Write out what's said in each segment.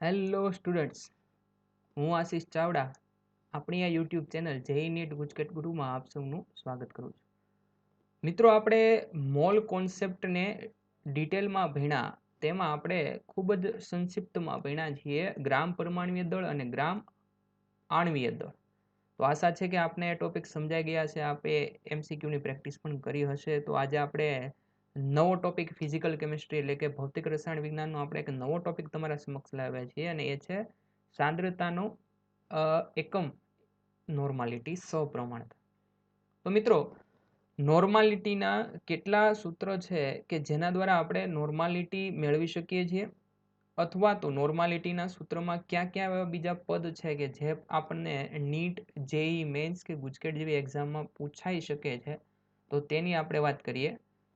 Hello students, હું આશીષ ચાવડા આપણી આ YouTube channel JEE NEET GUJCET ગુરુમાં આપ સૌનું સ્વાગત કરું છું. મિત્રો, આપણે મોલ કોન્સેપ્ટને ડિટેલમાં ભણ્યા, તેમાં આપણે ખૂબ જ સંક્ષિપ્તમાં ભણ્યા છીએ ગ્રામ પરમાણ્વીય દળ અને ગ્રામ આણ્વીય દળ. તો આશા છે કે આપને એ ટોપિક સમજાઈ ગયા છે. આપણે એમસીક્યુની પ્રેક્ટિસ પણ કરી હશે. તો આજે આપણે નવો ટોપિક ફિઝિકલ કેમિસ્ટ્રી એટલે કે ભૌતિક રસાયણ વિજ્ઞાનનો આપણે એક નવો ટોપિક તમારા સમક્ષ લાવ્યા છીએ અને એ છે સાંદ્રતાનો એકમ નોર્માલિટી સપ્રમાણતા. તો મિત્રો, નોર્માલિટીના કેટલા સૂત્ર છે કે જેના દ્વારા આપણે નોર્માલિટી મેળવી શકીએ છીએ, અથવા તો નોર્માલિટીના સૂત્રમાં ક્યાં ક્યાં એવા બીજા પદ છે કે જે આપણને નીટ, જેઈ મેન્સ કે ગુજકેટ જેવી એક્ઝામમાં પૂછાઈ શકે છે, તો તેની આપણે વાત કરીએ.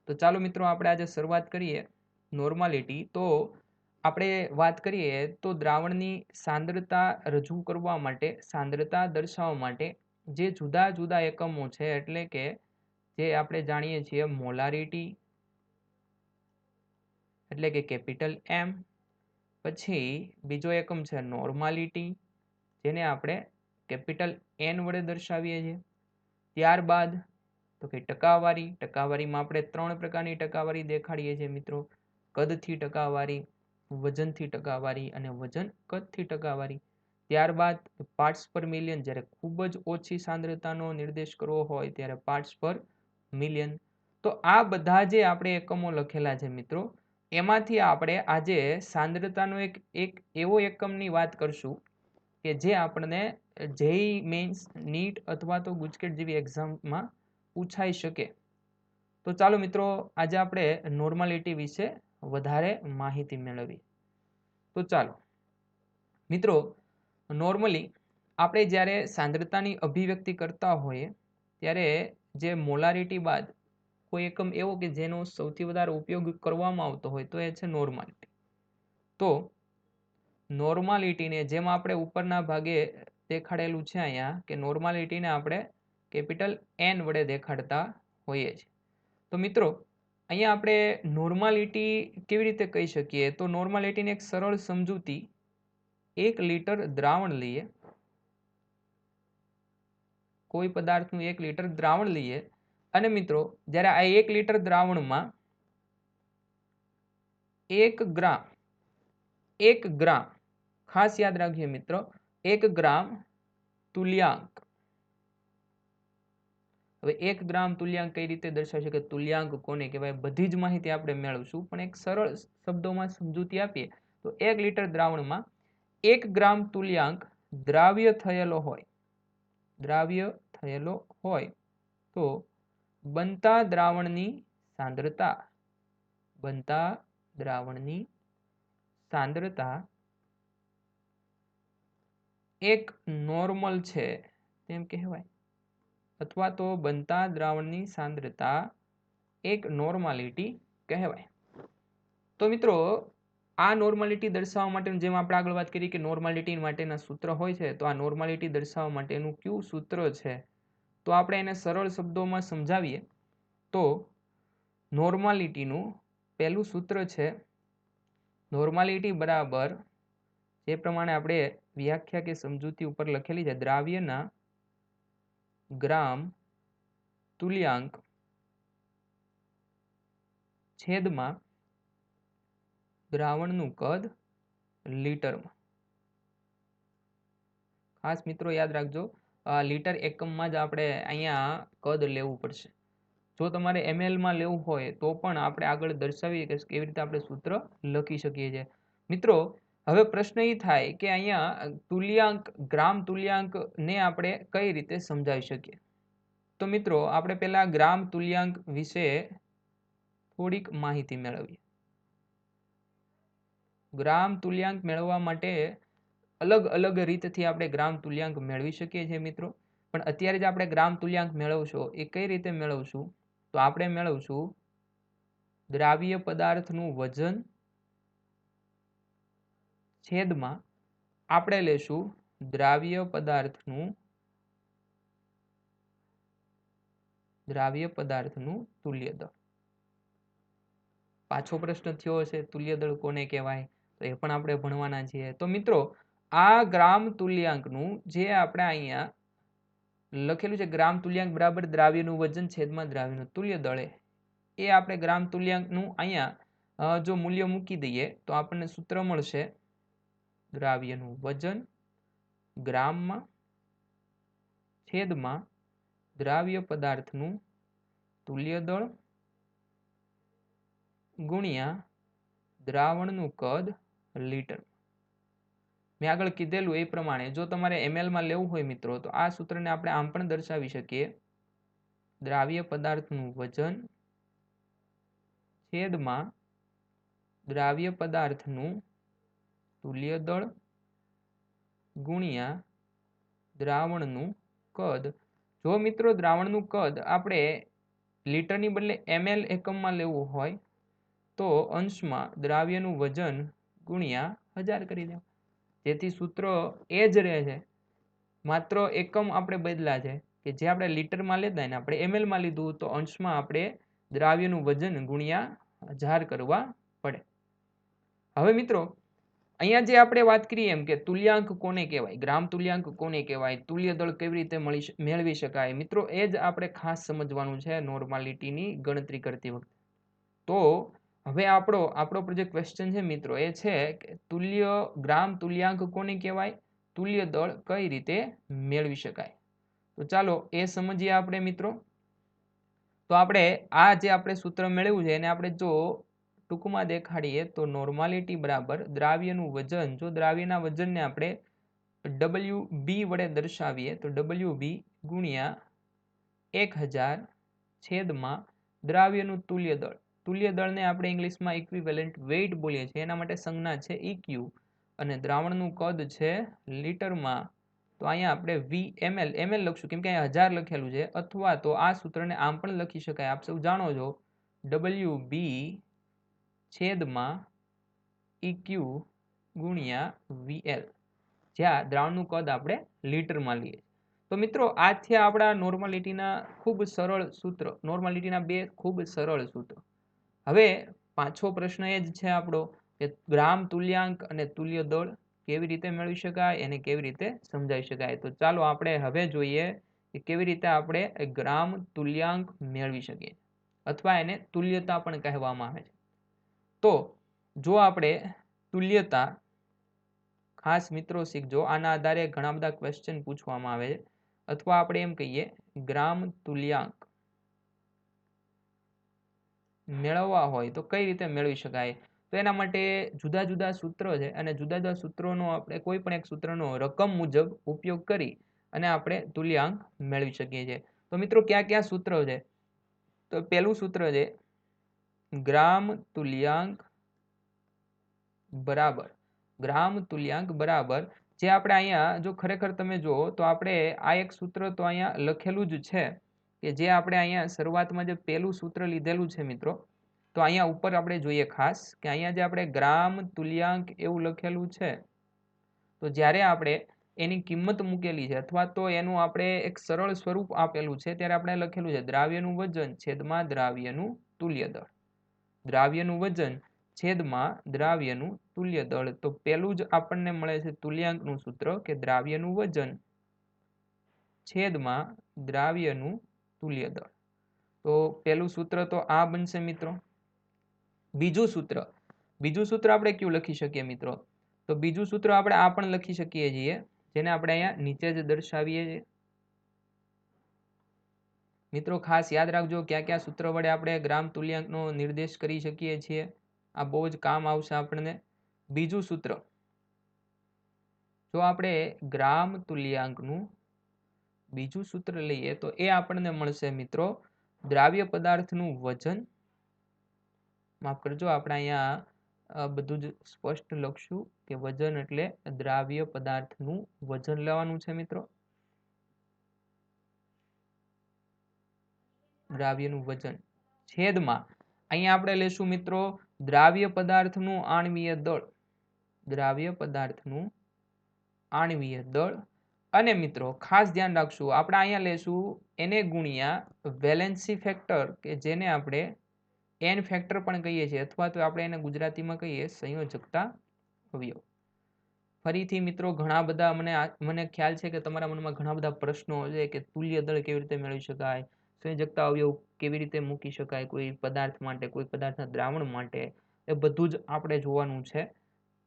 તો ચાલો મિત્રો, આપણે આજે શરૂઆત કરીએ નોર્માલિટી. તો આપણે વાત કરીએ તો દ્રાવણની સાંદ્રતા રજૂ કરવા માટે, સાંદ્રતા દર્શાવવા માટે જે જુદા જુદા એકમો છે, એટલે કે જે આપણે જાણીએ છીએ મોલારિટી એટલે કે કેપિટલ એમ, પછી બીજો એકમ છે નોર્માલિટી, જેને આપણે કેપિટલ એન વડે દર્શાવીએ છીએ. ત્યારબાદ તો કે ટકાવારી, ટકાવારીમાં આપણે 3 પ્રકારની ટકાવારી દેખાડીએ છીએ મિત્રો: કદથી ટકાવારી, વજનથી ટકાવારી અને વજન કદથી ટકાવારી. ત્યારબાદ પાર્ટ્સ પર મિલિયન, જ્યારે ખૂબ જ ઓછી સાંદ્રતાનો નિર્દેશ કરવો હોય ત્યારે પાર્ટ્સ પર મિલિયન. તો આ બધા જે આપણે એકમો લખેલા છે મિત્રો, એમાંથી આપણે આજે સાંદ્રતાનો એક એવો એકમની વાત કરશું કે જે આપણને જેઈ મેન્સ, નીટ અથવા તો ગુજકેટ જેવી એક્ઝામમાં પૂછાઈ શકે. તો ચાલો મિત્રો, આજે આપણે નોર્માલિટી વિશે વધારે માહિતી મેળવીએ. તો ચાલો મિત્રો, નોર્મલી આપણે જ્યારે સાંદ્રતાની અભિવ્યક્તિ કરતા હોઈએ ત્યારે જે મોલારિટી બાદ કોઈ એકમ એવો કે જેનો સૌથી વધારે ઉપયોગ કરવામાં આવતો હોય તો એ છે નોર્માલિટી. તો નોર્માલિટીને જેમ આપણે ઉપરના ભાગે દેખાડેલું છે અહીંયા કે નોર્માલિટીને આપણે કેપિટલ એન વડે દેખાડતા હોઈએ છીએ. તો મિત્રો, અહીંયા આપણે નોર્માલિટી કેવી રીતે કહી શકીએ? તો નોર્માલિટીની એક સરળ સમજૂતી: 1 લિટર દ્રાવણ લઈએ, કોઈ પદાર્થનું 1 લિટર દ્રાવણ લઈએ અને મિત્રો, જ્યારે આ 1 લિટર દ્રાવણમાં 1 ગ્રામ, ખાસ યાદ રાખજો મિત્રો, 1 ગ્રામ તુલ્યાંક. હવે 1 ગ્રામ તુલ્યાંક કઈ રીતે દર્શાવી શકે, તુલ્યાંક કોને કહેવાય, બધી જ માહિતી આપણે મેળવશું. પણ એક સરળ શબ્દોમાં સમજૂતી આપીએ તો 1 લિટર દ્રાવણમાં 1 ગ્રામ તુલ્યાંક દ્રાવ્ય થયેલો હોય તો બનતા દ્રાવણની સાંદ્રતા એક નોર્મલ છે તેમ કહેવાય, અથવા તો બનતા દ્રાવણની સાંદ્રતા એક નોર્માલિટી કહેવાય. તો મિત્રો, આ નોર્માલિટી દર્શાવવા માટેનું, જેમ આપણે આગળ વાત કરી કે નોર્માલિટી માટેના સૂત્ર હોય છે, તો આ નોર્માલિટી દર્શાવવા માટેનું કયું સૂત્ર છે? તો આપણે એને સરળ શબ્દોમાં સમજાવીએ તો નોર્માલિટીનું પહેલું સૂત્ર છે નોર્માલિટી બરાબર, જે પ્રમાણે આપણે વ્યાખ્યા કે સમજૂતી ઉપર લખેલી છે, દ્રાવ્યના ગ્રામ તુલ્યાંક છેદમાં દ્રાવણનું કદ લીટરમાં. ખાસ મિત્રો યાદ રાખજો, લીટર એકમમાં જ આપણે અહીંયા કદ લેવું પડશે. જો તમારે ml લેવું હોય તો પણ આપણે આગળ દર્શાવીએ કે કેવી રીતે આપણે સૂત્ર લખી શકીએ છીએ. મિત્રો, હવે પ્રશ્ન એ થાય કે અહીંયા તુલ્યાંક, ગ્રામ તુલ્યાંકને આપણે કઈ રીતે સમજાવી શકીએ? તો મિત્રો, આપણે પહેલા ગ્રામ તુલ્યાંક વિશે થોડીક માહિતી મેળવીએ. ગ્રામ તુલ્યાંક મેળવવા માટે અલગ અલગ રીતથી આપણે ગ્રામ તુલ્યાંક મેળવી શકીએ છીએ મિત્રો. પણ અત્યારે જે આપણે ગ્રામ તુલ્યાંક મેળવશો એ કઈ રીતે મેળવશું? તો આપણે મેળવશું દ્રાવ્ય પદાર્થનું વજન છેદમાં આપણે લેશું દ્રાવ્ય પદાર્થનું તુલ્ય દળ. પાછો પ્રશ્ન થયો હશે, તુલ્ય દળ કોને કહેવાય? તો એ પણ આપણે ભણવાના છીએ। તો મિત્રો આ ગ્રામ તુલ્યાંકનું જે આપણે અહીંયા લખેલું છે ગ્રામ તુલ્યાંક બરાબર દ્રાવ્યનું વજન છેદમાં દ્રાવ્યનું તુલ્ય દળ, એ આપણે ગ્રામ તુલ્યાંકનું અહીંયા જો મૂલ્ય મૂકી દઈએ તો આપણને સૂત્ર મળશે દ્રાવ્યનું વજન ગ્રામમાં છેદમાં દ્રાવ્ય પદાર્થનું તુલ્ય દળ ગુણ્યા દ્રાવણનું કદ લીટર। મેં આગળ કીધેલું એ પ્રમાણે જો તમારે ml માં લેવું હોય મિત્રો તો આ સૂત્રને આપણે આમ પણ દર્શાવી શકીએ, દ્રાવ્ય પદાર્થનું વજન છેદમાં દ્રાવ્ય પદાર્થનું તુલ્ય દળ ગુણ્યા દ્રાવણનું કદ। જો મિત્રો દ્રાવણનું કદ આપણે લીટરની બદલે ml એકમમાં લેવું હોય તો અંશમાં દ્રાવ્યનું વજન ગુણ્યા 1000 કરી દેવું, જેથી સૂત્ર એ જ રહે છે, માત્ર એકમ આપણે બદલા છે કે જે આપણે લીટરમાં લેતા ને આપણે ml માં લીધું તો અંશમાં આપણે દ્રાવ્યનું વજન ગુણ્યા 1000 કરવા પડે। હવે મિત્રો અહીંયા જે આપણે વાત કરીએ એમ કે તુલ્યાંક કોને કહેવાય, ગ્રામ તુલ્યાંક કોને કહેવાય, તુલ્ય દળ કેવી રીતે મેળવી શકાય, મિત્રો એ જ આપણે ખાસ સમજવાનું છે નોર્માલિટીની ગણતરી કરતી વખતે। તો હવે આપણો જે ક્વેશ્ચન છે મિત્રો એ છે કે ગ્રામ તુલ્યાંક કોને કહેવાય, તુલ્ય દળ કઈ રીતે મેળવી શકાય। તો ચાલો એ સમજીએ આપણે મિત્રો। તો આપણે આ જે આપણે સૂત્ર મેળવ્યું છે એને આપણે જો ટૂંકમાં દેખાડીએ તો નોર્માલિટી બરાબર દ્રાવ્યનું વજન, જો દ્રાવ્યના વજનને આપણે WB વડે દર્શાવીએ તો WB ગુણ્યા 1000 છેદમાં દ્રાવ્યનું તુલ્ય દળ, તુલ્ય દળને આપણે ઇંગ્લિશમાં ઇક્વિવેલન્ટ વેઇટ બોલીએ છીએ, એના માટે સંજ્ઞા છે EQ અને દ્રાવણનું કદ છે લીટરમાં, તો અહીંયા આપણે ml લખશું કેમ કે અહીંયા 1000 લખેલું છે, અથવા તો આ સૂત્રને આમ પણ લખી શકાય, આપ સૌ જાણો છો WB છેદમાં EQ ગુણ્યા VL, જ્યાં દ્રાવણનું કદ આપણે લીટરમાં લઈએ। તો મિત્રો આ થયા આપણા નોર્માલિટીના ખૂબ સરળ સૂત્ર, નોર્માલિટીના બે ખૂબ સરળ સૂત્ર। હવે પાછો પ્રશ્ન એ જ છે આપણો કે ગ્રામ તુલ્યાંક અને તુલ્ય દળ કેવી રીતે મેળવી શકાય, એને કેવી રીતે સમજાવી શકાય। તો ચાલો આપણે હવે જોઈએ કે કેવી રીતે આપણે ગ્રામ તુલ્યાંક મેળવી શકીએ, અથવા એને તુલ્યતા પણ કહેવામાં આવે છે। તો જો આપણે તુલ્યતા, ખાસ મિત્રો શીખજો, આના આધારે ઘણા બધા ક્વેશ્ચન પૂછવામાં આવે છે, અથવા આપણે એમ કહીએ ગ્રામ તુલ્યાંક મેળવવા હોય તો કઈ રીતે મેળવી શકાય। તો એના માટે જુદા જુદા સૂત્રો છે અને જુદા જુદા સૂત્રોનો આપણે કોઈ પણ એક સૂત્રનો રકમ મુજબ ઉપયોગ કરી અને આપણે તુલ્યાંક મેળવી શકીએ છીએ। તો મિત્રો કયા કયા સૂત્રો છે, તો પહેલું સૂત્ર છે ગ્રામ તુલ્યાંક બરાબર જે આપણે અહીંયા જો ખરેખર તમે જુઓ તો આપણે આ એક સૂત્ર તો અહીંયા લખેલું જ છે કે જે આપણે અહીંયા શરૂઆતમાં જે પહેલું સૂત્ર લીધેલું છે મિત્રો, તો અહીંયા ઉપર આપણે જોઈએ ખાસ કે અહીંયા જે આપણે ગ્રામ તુલ્યાંક એવું લખેલું છે, તો જ્યારે આપણે એની કિંમત મૂકેલી છે અથવા તો એનું આપણે એક સરળ સ્વરૂપ આપેલું છે ત્યારે આપણે લખેલું છે દ્રાવ્યનું વજન છેદમાં દ્રાવ્યનું તુલ્ય દળ, દ્રાવ્યનું વજન છેદમાં દ્રાવ્યનું તુલ્ય દળ। તો પેલું જ આપણને મળે છે તુલ્યાંકનું સૂત્ર કે દ્રાવ્યનું વજન છેદમાં દ્રાવ્યનું તુલ્ય દળ। તો પેલું સૂત્ર તો આ બનશે મિત્રો। બીજું સૂત્ર આપણે કયું લખી શકીએ મિત્રો, તો બીજું સૂત્ર આપણે આ પણ લખી શકીએ છીએ, જેને આપણે અહીંયા નીચે જ દર્શાવીએ છીએ। મિત્રો ખાસ યાદ રાખજો કયા કયા સૂત્ર વડે આપણે ગ્રામ તુલ્યાંકનો નિર્દેશ કરી શકીએ છીએ, આ બહુ જ કામ આવશે આપણને। બીજું સૂત્ર, જો આપણે ગ્રામ તુલ્યાંકનું બીજું સૂત્ર લઈએ તો એ આપણને મળશે મિત્રો દ્રાવ્ય પદાર્થનું વજન, માફ કરજો આપણે અહીંયા બધું જ સ્પષ્ટ લખશું કે વજન એટલે દ્રાવ્ય પદાર્થનું વજન લેવાનું છે મિત્રો, દ્રાવ્યનું વજન છેદમાં અહીંયા આપણે લેશું મિત્રો દ્રાવ્ય પદાર્થનું આણ્વીય દળ, દ્રાવ્ય પદાર્થનું આણ્વીય દળ, અને મિત્રો ખાસ ધ્યાન રાખશું આપણે અહીંયા લેશું એને ગુણ્યા વેલેન્સી ફેક્ટર કે જેને આપણે એન ફેક્ટર પણ કહીએ છીએ, અથવા તો આપણે એને ગુજરાતીમાં કહીએ સંયોજકતા અવયવ। ફરીથી મિત્રો ઘણા બધા મને ખ્યાલ છે કે તમારા મનમાં ઘણા બધા પ્રશ્નો છે કે તુલ્ય દળ કેવી રીતે મેળવી શકાય, સંયોજકતા અવયવ કેવી રીતે મૂકી શકાય કોઈ પદાર્થ માટે, કોઈ પદાર્થના દ્રાવણ માટે, એ બધું જ આપણે જોવાનું છે।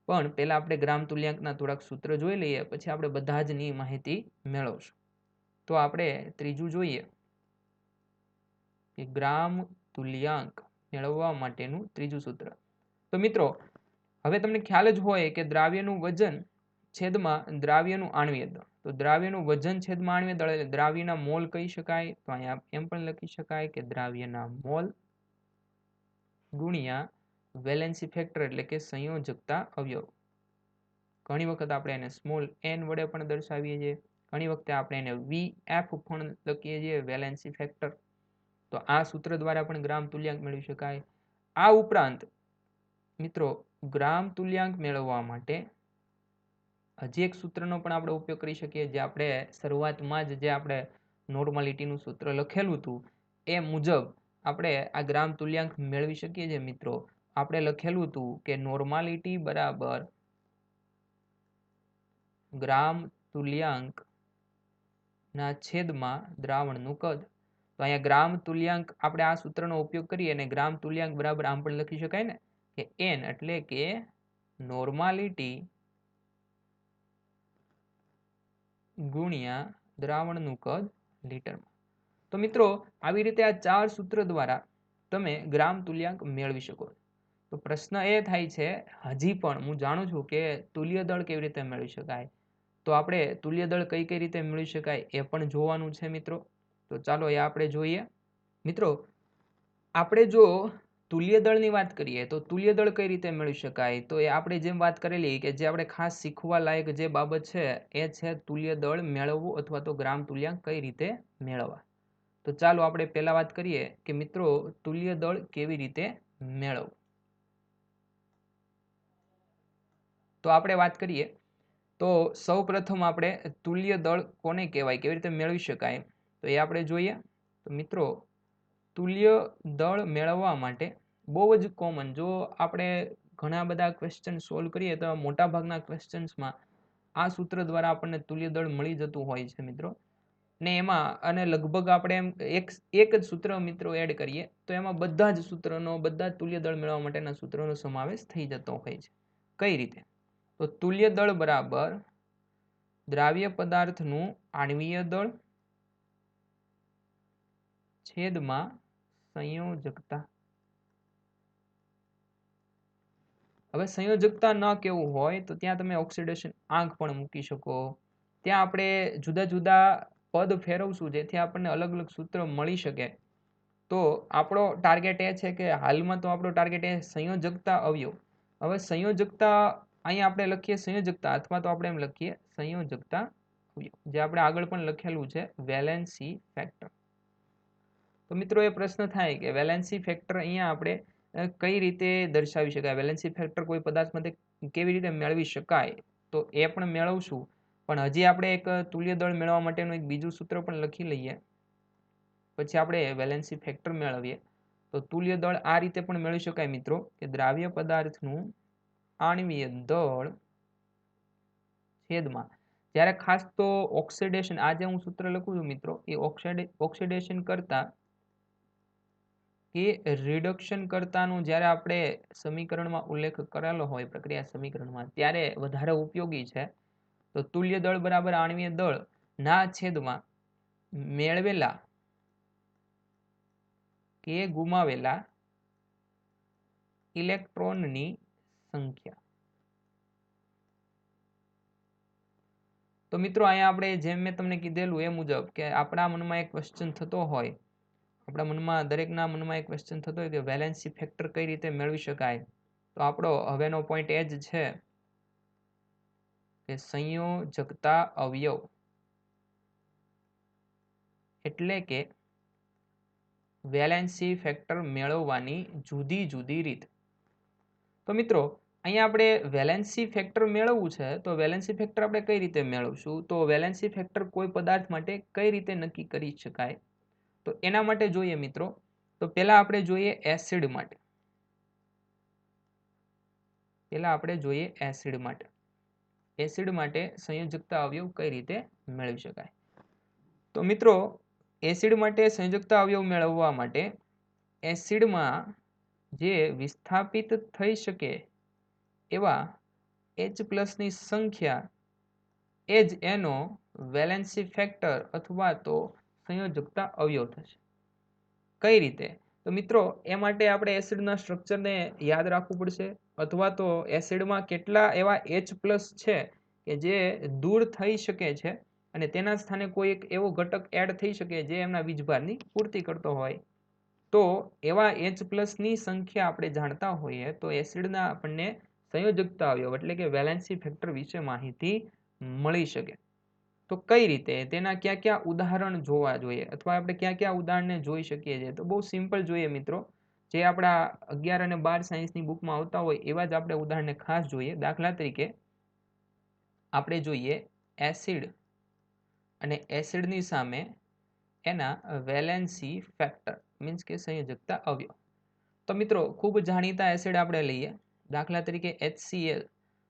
પણ પહેલા આપણે ગ્રામ તુલ્યાંકના થોડાક સૂત્ર જોઈ લઈએ, પછી આપણે બધા જ ની માહિતી મેળવશું। તો આપણે ત્રીજું જોઈએ કે ગ્રામ તુલ્યાંક મેળવવા માટેનું ત્રીજું સૂત્ર। તો મિત્રો હવે તમને ખ્યાલ જ હોય કે દ્રાવ્યનું વજન છેદમાં દ્રાવ્યનું આણ્વીય દળ। તો દ્રાવ્યનું વજન છેદમાં આણ્વીય દળ એટલે દ્રાવ્યના મોલ કહી શકાય। તો અહીંયા એમ પણ લખી શકાય કે દ્રાવ્યના મોલ ગુણ્યા વેલેન્સી ફેક્ટર એટલે કે સંયોજકતા અવયવ। ઘણી વખત આપણે એને સ્મોલ n વડે પણ દર્શાવીએ છીએ, ઘણી વખતે આપણે એને VF પણ લખીએ છીએ, વેલેન્સી ફેક્ટર। તો આ સૂત્ર દ્વારા પણ ગ્રામ તુલ્યાંક મેળવી શકાય। આ ઉપરાંત મિત્રો ગ્રામ તુલ્યાંક મેળવવા માટે હજી એક સૂત્રનો પણ આપણે ઉપયોગ કરી શકીએ, જે આપણે શરૂઆતમાં જ જે આપણે નોર્માલિટીનું સૂત્ર લખેલું હતું એ મુજબ આપણે આ ગ્રામ તુલ્યાંક મેળવી શકીએ છીએ। મિત્રો આપણે લખેલું હતું કે નોર્માલિટી બરાબર ગ્રામ તુલ્યાંક ના છેદમાં દ્રાવણનું કદ। તો અહીંયા ગ્રામ તુલ્યાંક આપણે આ સૂત્રનો ઉપયોગ કરીએ અને ગ્રામ તુલ્યાંક બરાબર આમ પણ લખી શકાય ને કે n એટલે કે નોર્માલિટી ગુણ્યા દ્રાવણનું કદ લીટરમાં। તો મિત્રો આવી રીતે આ 4 સૂત્ર દ્વારા તમે ગ્રામ તુલ્યાંક મેળવી શકો। તો પ્રશ્ન એ થાય છે, હજી પણ હું જાણું છું કે તુલ્ય દળ કેવી રીતે મેળવી શકાય, તો આપણે તુલ્ય દળ કઈ કઈ રીતે મેળવી શકાય એ પણ જોવાનું છે મિત્રો। તો ચાલો એ આપણે જોઈએ। મિત્રો આપણે જો તુલ્ય દળની વાત કરીએ તો તુલ્ય દળ કઈ રીતે મેળવી શકાય, તો એ આપણે જેમ વાત કરેલી કે જે આપણે ખાસ શીખવા લાયક જે બાબત છે એ છે તુલ્ય દળ મેળવવું અથવા તો ગ્રામ તુલ્યાંક કઈ રીતે મેળવવા। તો ચાલો આપણે પહેલા વાત કરીએ કે મિત્રો તુલ્ય દળ કેવી રીતે મેળવવું। તો આપણે વાત કરીએ તો સૌ પ્રથમ આપણે તુલ્ય દળ કોને કહેવાય, કેવી રીતે મેળવી શકાય, તો એ આપણે જોઈએ। તો મિત્રો તુલ્ય દળ મેળવવા માટે બહુ જ કોમન, જો આપણે ઘણા બધા ક્વેશ્ચન સોલ્વ કરીએ તો મોટા ભાગના ક્વેશ્ચન્સમાં આ સૂત્ર દ્વારા આપણને તુલ્ય દળ મળી જતું હોય છે મિત્રો। ને એમાં અને લગભગ આપણે એમ એક જ સૂત્ર મિત્રો એડ કરીએ તો એમાં બધા જ સૂત્રનો, બધા તુલ્ય દળ મેળવવા માટેના સૂત્રોનો સમાવેશ થઈ જતો હોય છે। કઈ રીતે? તો તુલ્ય દળ બરાબર દ્રાવ્ય પદાર્થનું આણ્વીય દળ છેદમાં સંયોજકતા। હવે સંયોજકતા ન કેવું હોય તો ત્યાં તમે ઓક્સિડેશન આંક પણ મૂકી શકો। ત્યાં આપણે જુદા જુદા પદ ફેરવશું જેથી આપણને અલગ અલગ સૂત્ર મળી શકે। તો આપણો ટાર્ગેટ એ છે કે હાલમાં તો આપણો ટાર્ગેટ એ સંયોજકતા અવયવ। હવે સંયોજકતા અહીંયા આપણે લખીએ સંયોજકતા અથવા તો આપણે એમ લખીએ સંયોજકતા અવયવ, જે આપણે આગળ પણ લખેલું છે વેલેન્સી ફેક્ટર। તો મિત્રો એ પ્રશ્ન થાય કે વેલેન્સી ફેક્ટર અહીંયા આપણે કઈ રીતે દર્શાવી શકાય, વેલેન્સી ફેક્ટર કોઈ પદાર્થમાંથી કેવી રીતે મેળવી શકાય, તો એ પણ મેળવશું। પણ હજી આપણે એક તુલ્ય દળ મેળવવા માટેનું એક બીજું સૂત્ર પણ લખી લઈએ, પછી આપણે વેલેન્સી ફેક્ટર મેળવીએ। તો તુલ્ય દળ આ રીતે પણ મેળવી શકાય મિત્રો કે દ્રાવ્ય પદાર્થનું આણ્વીય દળ છેદમાં, જ્યારે ખાસ તો ઓક્સિડેશન, આ જે હું સૂત્ર લખું છું મિત્રો એ ઓક્સિડેશન કરતા કે રિડક્શન કરતાનું જ્યારે આપણે સમીકરણમાં ઉલ્લેખ કરેલો હોય પ્રક્રિયા સમીકરણમાં ત્યારે વધારે ઉપયોગી છે। તો તુલ્ય દળ બરાબર આણ્વીય દળ ના છેદમાં મેળવેલા કે ગુમાવેલા ઇલેક્ટ્રોનની સંખ્યા। તો મિત્રો અહીંયા આપણે જેમ મેં તમને કીધેલું એ મુજબ કે આપણા મનમાં એક ક્વેશ્ચન થતો હોય, આપણા મનમાં દરેકના મનમાં એક ક્વેશ્ચન થતો હોય કે વેલેન્સી ફેક્ટર કઈ રીતે મેળવી શકાય, તો આપણો હવેનો પોઈન્ટ એ જ છે કે સંયોજકતા અવયવ એટલે કે વેલેન્સી ફેક્ટર મેળવવાની જુદી જુદી રીત। તો મિત્રો અહીંયા આપણે વેલેન્સી ફેક્ટર મેળવવું છે તો વેલેન્સી ફેક્ટર આપણે કઈ રીતે મેળવશું, તો વેલેન્સી ફેક્ટર કોઈ પદાર્થ માટે કઈ રીતે નક્કી કરી શકાય, તો એના માટે જોઈએ મિત્રો તો પહેલા આપણે જોઈએ એસિડ માટે। પહેલા આપણે જોઈએ એસિડ માટે. એસિડ માટે સંયોજકતા અવયવ કઈ રીતે મેળવી શકાય? તો મિત્રો, એસિડ માટે સંયોજકતા અવયવ મેળવવા માટે એસિડમાં જે વિસ્થાપિત થઈ શકે એવા H+ ની સંખ્યા એ જ એનો વેલેન્સી ફેક્ટર અથવા તો સંયોજકતા અવયવ થશે. કઈ રીતે? તો મિત્રો, એ માટે આપણે એસિડના સ્ટ્રક્ચરને યાદ રાખવું પડશે, અથવા તો એસિડમાં કેટલા એવા H+ છે કે જે દૂર થઈ શકે છે અને તેના સ્થાને કોઈ એક એવો ઘટક એડ થઈ શકે જે એમના વીજભારની પૂર્તિ કરતો હોય. તો એવા H+ ની સંખ્યા આપણે જાણતા હોઈએ તો એસિડના આપણને સંયોજકતા અવયવ એટલે કે વેલેન્સી ફેક્ટર વિશે માહિતી મળી શકે. તો કઈ રીતે, તેના ક્યાં ક્યાં ઉદાહરણ જોવા જોઈએ અથવા આપણે ક્યાં ક્યાં ઉદાહરણને જોઈ શકીએ છીએ? તો બહુ સિમ્પલ જોઈએ મિત્રો. જે આપણા 11 અને 12 સાયન્સની બુકમાં આવતા હોય એવા જ આપણે ઉદાહરણને ખાસ જોઈએ. દાખલા તરીકે આપણે જોઈએ એસિડ અને એસિડની સામે એના વેલેન્સી ફેક્ટર મીન્સ કે સંયોજકતા અવયવ. તો મિત્રો, ખૂબ જાણીતા એસિડ આપણે લઈએ, દાખલા તરીકે HCl.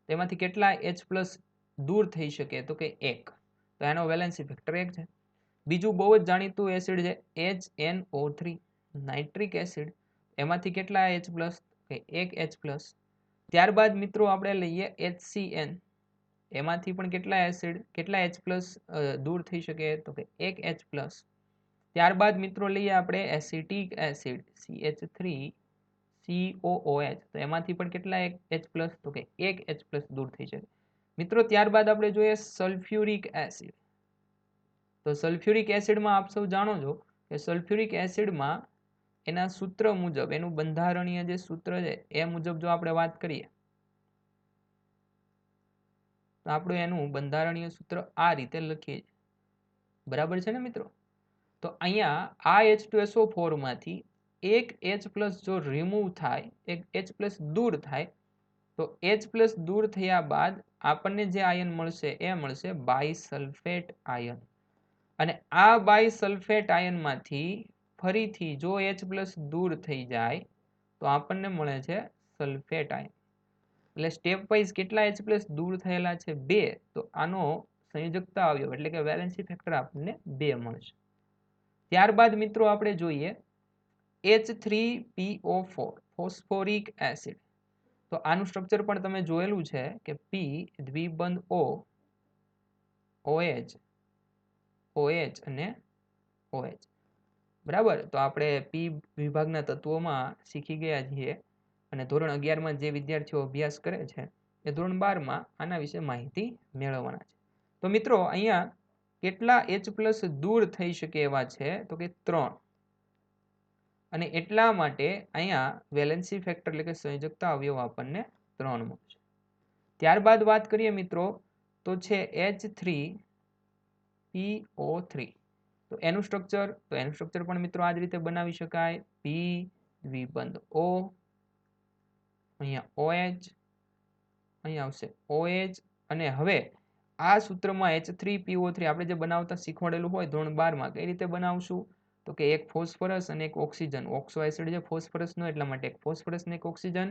તેમાંથી કેટલા H+ દૂર થઈ શકે? તો કે 1. તો એનો વેલેન્સી ફેક્ટર 1 છે. બીજું બહુ જ જાણીતું એસિડ છે HNO3, નાઇટ્રિક એસિડ. એમાંથી કેટલા H+? કે 1 H+. ત્યારબાદ મિત્રો આપણે લઈએ HCN. એમાંથી પણ કેટલા H+ દૂર થઈ શકે? તો કે 1 H+. ત્યારબાદ મિત્રો લઈએ આપણે એસિટિક એસિડ CH3COOH. તો એમાંથી પણ કેટલા H+? તો કે 1 H+ દૂર થઈ શકે. મિત્રો, ત્યારબાદ આપણે જોઈએ સલ્ફ્યુરિક એસિડ. તો સલ્ફ્યુરિક એસિડમાં આપ સૌ જાણો છો કે સલ્ફ્યુરિક એસિડમાં એના સૂત્ર મુજબ, એનું બંધારણીય જે સૂત્ર છે એ મુજબ જો આપણે વાત કરીએ તો આપણે એનું બંધારણીય સૂત્ર આ રીતે લખીએ. બરાબર છે ને મિત્રો? તો અહીંયા આ H2SO4 માંથી એક H+ જો રિમૂવ થાય, એક H+ દૂર થાય, તો H+ દૂર થયા બાદ આપણને જે આયન મળશે એ મળશે બાયસલ્ફેટ આયન. અને આ બાયસલ્ફેટ આયનમાંથી ફરીથી જો H+ દૂર થઈ જાય તો આપણને મળે છે સલ્ફેટ આયન. એટલે સ્ટેપ વાઇઝ કેટલા H+ દૂર થયેલા છે? 2. તો આનો સંયોજકતા અવયવ એટલે કે વેલેન્સી ફેક્ટર આપણને 2 મળશે. ત્યારબાદ મિત્રો આપણે જોઈએ H3PO4, ફોસ્ફોરિક એસિડ. તો આનું સ્ટ્રક્ચર પણ તમે જોયેલું છે કે P દ્વિબંધ O, OH, OH અને OH. બરાબર? તો આપણે P વિભાગના તત્વોમાં શીખી ગયા છીએ અને ધોરણ 11માં જે વિદ્યાર્થીઓ અભ્યાસ કરે છે એ ધોરણ 12માં આના વિશે માહિતી મેળવવાના છે. તો મિત્રો, અહીંયા કેટલા H+ દૂર થઈ શકે એવા છે? તો કે 3. અને એટલા માટે અહીંયા વેલેન્સી ફેક્ટર એટલે કે સંયોજકતા અવયવ આપણને 3 મળશે. ત્યારબાદ વાત કરીએ મિત્રો તો છે H3PO3. તો એનું સ્ટ્રક્ચર પણ મિત્રો આ જ રીતે બનાવી શકાય. P દ્વિબંધ O, અહીંયા OH, અહીંયા આવશે OH. અને હવે આ સૂત્રમાં H3PO3 આપણે જે બનાવતા શીખવાડેલું હોય ધોરણ 12માં, કઈ રીતે બનાવશું? તો કે એક ફોસ્ફરસ અને એક ઓક્સિજન. ઓક્સો એસિડ છે ફોસ્ફરસનો, એટલા માટે એક ફોસ્ફરસ ને એક ઓક્સિજન.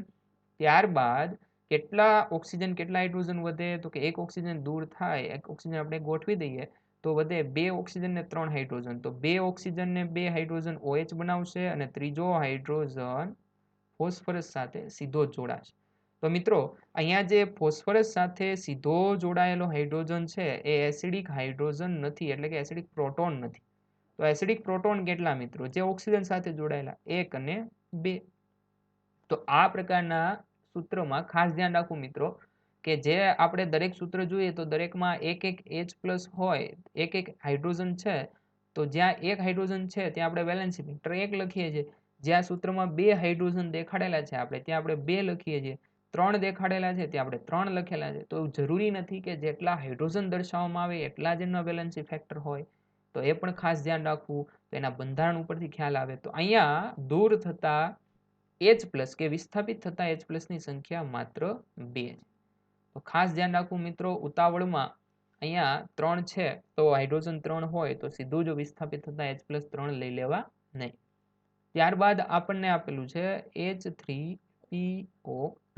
ત્યારબાદ કેટલા ઓક્સિજન કેટલા હાઇડ્રોજન વધે? તો કે એક ઓક્સિજન દૂર થાય, એક ઓક્સિજન આપણે ગોઠવી દઈએ તો વધે 2 ઓક્સિજન ને 3 હાઇડ્રોજન. તો 2 ઓક્સિજન ને 2 હાઇડ્રોજન OH બનાવશે અને ત્રીજો હાઇડ્રોજન ફોસ્ફરસ સાથે સીધો જોડાશે. તો મિત્રો, અહીંયા જે ફોસ્ફરસ સાથે સીધો જોડાયેલો હાઇડ્રોજન છે એ એસિડિક હાઇડ્રોજન નથી, એટલે કે એસિડિક પ્રોટોન નથી. તો એસિડિક પ્રોટોન કેટલા મિત્રો? જે ઓક્સિજન સાથે જોડાયેલા 1 અને 2. તો આ પ્રકારના સૂત્રમાં ખાસ ધ્યાન રાખવું મિત્રો કે જે આપણે દરેક સૂત્ર જોઈએ તો દરેકમાં એક H+ હોય, એક હાઇડ્રોજન છે. તો જ્યાં એક હાઇડ્રોજન છે ત્યાં આપણે વેલેન્સી ફેક્ટર 1 લખીએ છીએ. જ્યાં સૂત્રમાં 2 હાઇડ્રોજન દેખાડેલા છે આપણે ત્યાં આપણે 2 લખીએ છીએ. 3 દેખાડેલા છે ત્યાં આપણે 3 લખેલા છે. તો જરૂરી નથી કે જેટલા હાઇડ્રોજન દર્શાવવામાં આવે એટલા જ એમના વેલેન્સી ફેક્ટર હોય. તો એ પણ ખાસ ધ્યાન રાખવું. તો એના બંધારણ ઉપરથી ખ્યાલ આવે. તો અહીંયા દૂર થતા H+ કે વિસ્થાપિત થતા H+ ની સંખ્યા માત્ર 2 છે. તો ખાસ ધ્યાન રાખવું મિત્રો, ઉતાવળમાં અહીંયા 3 છે તો હાઇડ્રોજન 3 હોય તો સીધું જ વિસ્થાપિત થતા H+ 3 લઈ લેવા નહીં. ત્યારબાદ આપણને આપેલું છે H3PO2.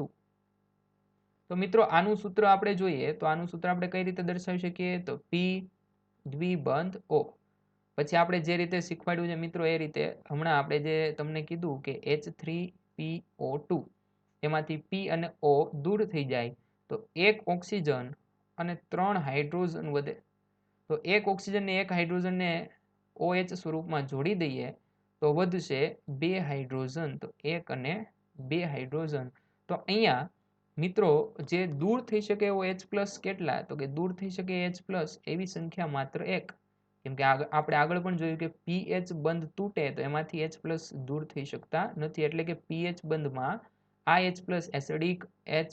તો મિત્રો આનું સૂત્ર આપણે જોઈએ તો આનું સૂત્ર આપણે કઈ રીતે દર્શાવી શકીએ તો P દ્વિબંધ O. પછી આપણે જે રીતે શીખવાડ્યું છે મિત્રો એ રીતે હમણાં આપણે જે તમને કીધું કે H3PO2 એમાંથી P અને O દૂર થઈ જાય તો એક ઓક્સિજન અને 3 હાઇડ્રોજન વધે. તો એક ઓક્સિજન ને એક હાઇડ્રોજનને OH સ્વરૂપમાં જોડી દઈએ તો વધશે 2 હાઇડ્રોજન. તો 1 અને 2 હાઇડ્રોજન. તો અહીંયા મિત્રો જે દૂર થઈ શકે એવો H+ કેટલા તો કે દૂર થઈ શકે H+ એવી સંખ્યા માત્ર 1. કેમ કે આપણે આગળ પણ જોયું કે pH બંધ તૂટે તો એમાંથી H+ દૂર થઈ શકતા નથી, એટલે કે pH બંધમાં આ H+ એસિડિક H+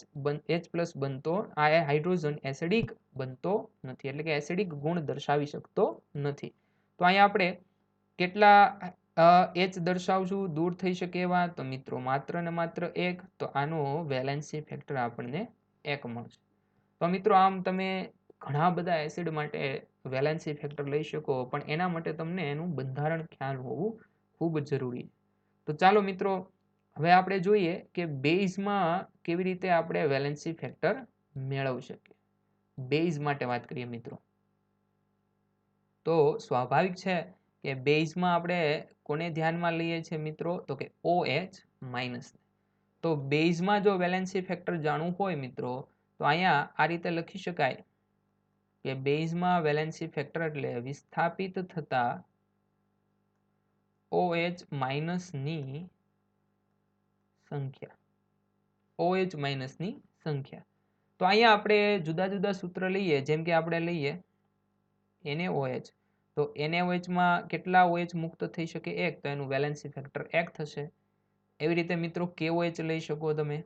બનતો, આ હાઇડ્રોજન એસિડિક બનતો નથી, એટલે કે એસિડિક ગુણ દર્શાવી શકતો નથી. તો અહીંયા આપણે કેટલા H દર્શાવશું દૂર થઈ શકે એવા તો મિત્રો માત્ર ને માત્ર 1. તો આનો વેલેન્સી ફેક્ટર આપણને 1 મળશે. તો મિત્રો આમ તમે ઘણા બધા એસિડ માટે વેલેન્સી ફેક્ટર લઈ શકો, પણ એના માટે તમને એનું બંધારણ ખ્યાલ હોવું ખૂબ જરૂરી છે. તો ચાલો મિત્રો હવે આપણે જોઈએ કે બેઝમાં કેવી રીતે આપણે વેલેન્સી ફેક્ટર મેળવી શકીએ. બેઝ માટે વાત કરીએ મિત્રો તો સ્વાભાવિક છે કે બેઝમાં આપણે કોને ધ્યાનમાં લઈએ છીએ મિત્રો તો કે OH-. તો બેઝમાં જો વેલેન્સી ફેક્ટર જાણવું હોય મિત્રો તો અહીંયા આ રીતે લખી શકાય કે બેઝમાં વેલેન્સી ફેક્ટર એટલે વિસ્થાપિત થતા OH- ની સંખ્યા. OH- ની સંખ્યા. તો અહીંયા આપણે જુદા જુદા સૂત્ર લઈએ, જેમ કે આપણે લઈએ NaOH. તો NaOH માં કેટલા OH મુક્ત થઈ શકે? 1. તો એનું વેલેન્સી ફેક્ટર 1 થશે. એવી રીતે મિત્રો KOH લઈ શકો તમે.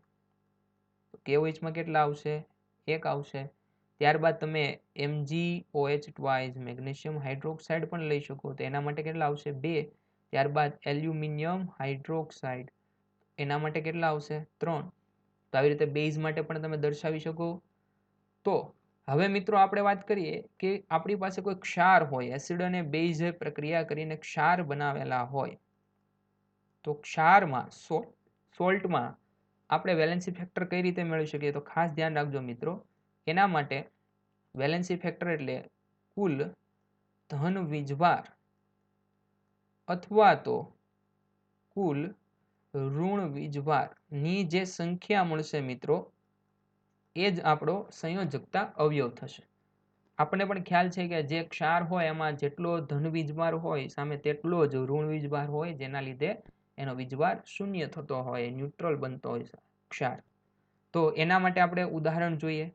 તો KOH માં કેટલા આવશે? 1 આવશે. ત્યારબાદ તમે MgOH મેગ્નેશિયમ હાઇડ્રોક્સાઇડ પણ લઈ શકો, તો એના માટે કેટલા આવશે? 2. ત્યારબાદ એલ્યુમિનિયમ હાઇડ્રોક્સાઇડ, એના માટે કેટલા આવશે? 3. તો આવી રીતે બેઝ માટે પણ તમે દર્શાવી શકો. તો હવે મિત્રો આપણે વાત કરીએ કે આપણી પાસે કોઈ ક્ષાર હોય, એસિડ અને બેઝ પ્રક્રિયા કરીને ક્ષાર બનાવેલા હોય, તો ક્ષારમાં સોલ્ટમાં આપણે વેલેન્સી ફેક્ટર કઈ રીતે મેળવી શકીએ? તો ખાસ ધ્યાન રાખજો મિત્રો, એના માટે વેલેન્સી ફેક્ટર એટલે કુલ ધન વીજભાર અથવા તો કુલ ઋણ વીજભારની જે સંખ્યા મળશે મિત્રો એ જ આપણો સંયોજકતા અવયવ થશે. આપણને પણ ખ્યાલ છે કે જે ક્ષાર હોય એમાં જેટલો ધન વીજભાર હોય સામે તેટલો જ ઋણ વીજભાર હોય, જેના લીધે એનો વીજભાર શૂન્ય થતો હોય, ન્યુટ્રલ બનતો હોય ક્ષાર. તો એના માટે આપણે ઉદાહરણ જોઈએ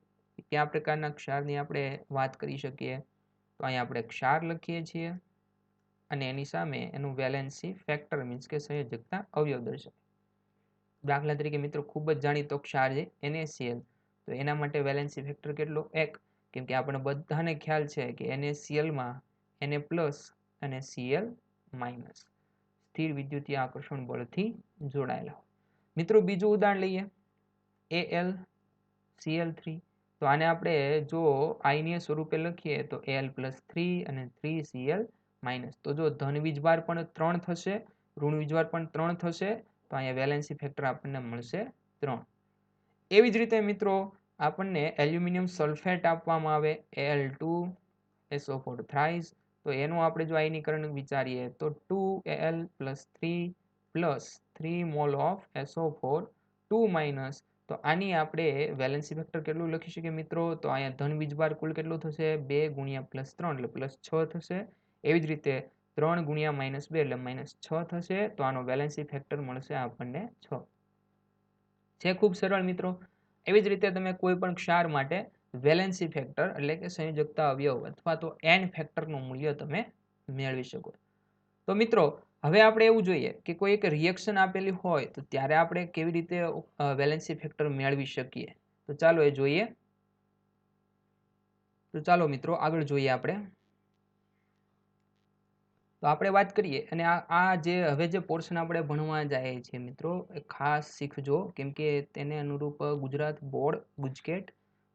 કયા પ્રકારના ક્ષારની આપણે વાત કરી શકીએ. તો અહીંયા આપણે ક્ષાર લખીએ છીએ અને એની સામે એનું વેલેન્સી ફેક્ટર મીન્સ કે સંયોજકતા અવયવ દર્શાવે. દાખલા તરીકે મિત્રો ખૂબ જ જાણીતો ક્ષાર છે NaCl. તો એના માટે વેલેન્સી ફેક્ટર કેટલો? 1. કેમ કે આપણે બધાને ખ્યાલ છે કે NaCl-માં Na+ અને Cl- સ્થિર વિદ્યુતીય આકર્ષણ બળથી જોડાયેલા. મિત્રો બીજું ઉદાહરણ લઈએ AlCl3. તો આને આપણે જો આયનીય સ્વરૂપે લખીએ તો Al+3 અને 3Cl-. તો જો ધન વીજભાર પણ 3 થશે, ઋણ વીજભાર પણ 3 થશે, તો અહીંયા વેલેન્સી ફેક્ટર આપણને મળશે 3. એવી જ રીતે મિત્રો આપણને એલ્યુમિનિયમ સલ્ફેટ આપવામાં આવે Al2SO4 થ્રાઇસ. તો એનું આપણે જો આયનીકરણ વિચારીએ તો 2Al+3 3 મોલ ઓફ SO4 2-. તો આની આપણે વેલેન્સી ફેક્ટર કેટલું લખી શકીએ મિત્રો? તો અહીંયા ધન વીજભાર કુલ કેટલું થશે? 2 × +3 એટલે +6 થશે. એવી જ રીતે 3 × -2 એટલે -6 થશે. તો આનો વેલેન્સી ફેક્ટર મળશે આપણને 6. છે ખૂબ સરળ મિત્રો. એવી જ રીતે તમે કોઈ પણ ક્ષાર માટે વેલેન્સી ફેક્ટર એટલે કે સંયોજકતા અવયવ અથવા તો N ફેક્ટરનું મૂલ્ય તમે મેળવી શકો. તો મિત્રો હવે આપણે એવું જોઈએ કે કોઈ એક રિએક્શન આપેલી હોય તો ત્યારે આપણે કેવી રીતે વેલેન્સી ફેક્ટર મેળવી શકીએ. તો ચાલો એ જોઈએ. તો ચાલો મિત્રો આગળ જોઈએ આપણે. તો આપણે વાત કરીએ અને આ જે હવે જે પોર્શન આપણે ભણવા જઈએ છીએ મિત્રો એ ખાસ શીખજો, કેમ કે તેને અનુરૂપ ગુજરાત બોર્ડ, ગુજકેટ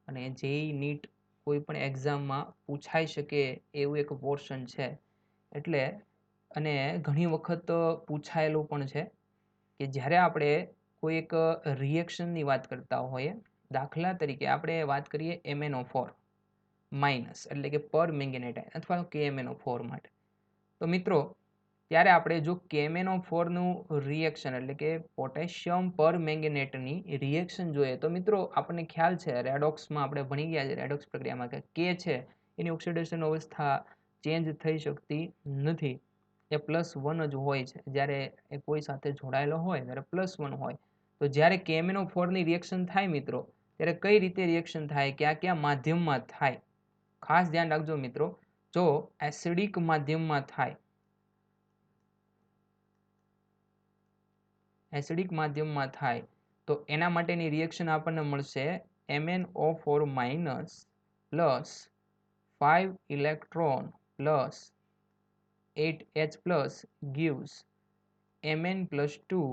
અને જેઈ નીટ કોઈ પણ એક્ઝામમાં પૂછાઈ શકે એવું એક પોર્શન છે. એટલે અને ઘણી વખત પૂછાયેલું પણ છે કે જ્યારે આપણે કોઈ એક રિએક્શનની વાત કરતા હોઈએ દાખલા તરીકે આપણે વાત કરીએ MnO4 માઇનસ એટલે કે પર મેંગેનેટ આયન અથવા તો KMnO4 માટે. તો મિત્રો ત્યારે આપણે જો KMnO4 નું રિએક્શન એટલે કે પોટેશિયમ પર મેંગેનેટની રિએક્શન જોઈએ તો મિત્રો આપણને ખ્યાલ છે રેડોક્સમાં આપણે ભણી ગયા છે રેડોક્સ પ્રક્રિયામાં કે K છે એની ઓક્સિડેશન અવસ્થા ચેન્જ થઈ શકતી નથી. એ +1 જ હોય છે. જ્યારે એ કોઈ સાથે જોડાયેલો હોય ત્યારે +1 હોય. તો જ્યારે KMnO4 ની રિએક્શન થાય મિત્રો ત્યારે કઈ રીતે રિએક્શન થાય, કયા કયા માધ્યમમાં થાય, ખાસ ધ્યાન રાખજો મિત્રો. જો એસિડિક માધ્યમમાં થાય, એસિડિક માધ્યમમાં થાય તો એના માટેની રિએક્શન આપણને મળશે MnO4 minus plus 5 electron plus 8H plus gives Mn+2